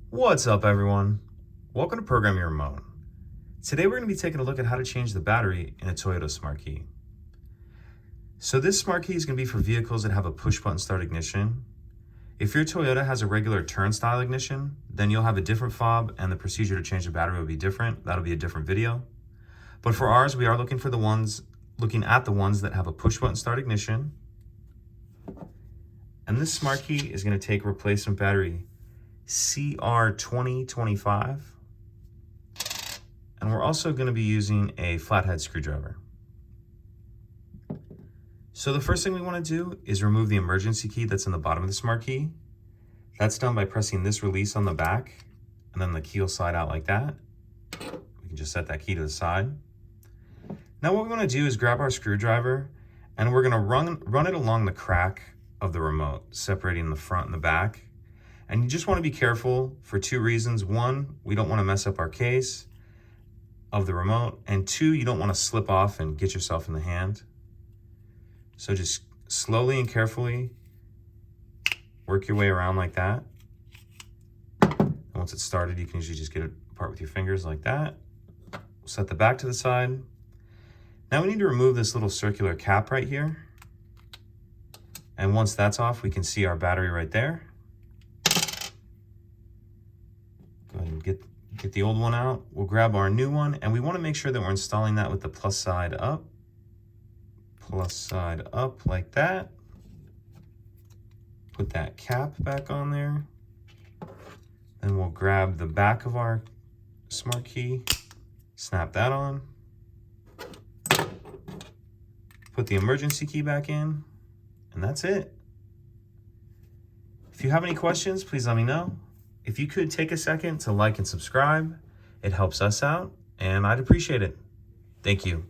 What's up, everyone? Welcome to Program Your Remote. Today we're going to be taking a look at how to change the battery in a Toyota Smart Key. So this Smart Key is going to be for vehicles that have a push-button start ignition. If your Toyota has a regular turn-style ignition, then you'll have a different fob and the procedure to change the battery will be different. That'll be a different video. But for ours, we are looking at the ones that have a push-button start ignition. And this Smart Key is going to take replacement battery CR2025, and we're also going to be using a flathead screwdriver. So the first thing we want to do is remove the emergency key that's in the bottom of the Smart Key. That's done by pressing this release on the back, and then the key will slide out like that. We can just set that key to the side. Now what we want to do is grab our screwdriver, and we're going to run it along the crack of the remote, separating the front and the back. And you just want to be careful for two reasons. One, we don't want to mess up our case of the remote. And two, you don't want to slip off and get yourself in the hand. So just slowly and carefully work your way around like that. And once it's started, you can usually just get it apart with your fingers like that. We'll set the back to the side. Now we need to remove this little circular cap right here. And once that's off, we can see our battery right there. Go ahead and get the old one out. We'll grab our new one, and we want to make sure that we're installing that with the plus side up like that. Put that cap back on there. Then we'll grab the back of our Smart Key, snap that on. Put the emergency key back in, and that's it. If you have any questions, please let me know. If you could take a second to like and subscribe, it helps us out, and I'd appreciate it. Thank you.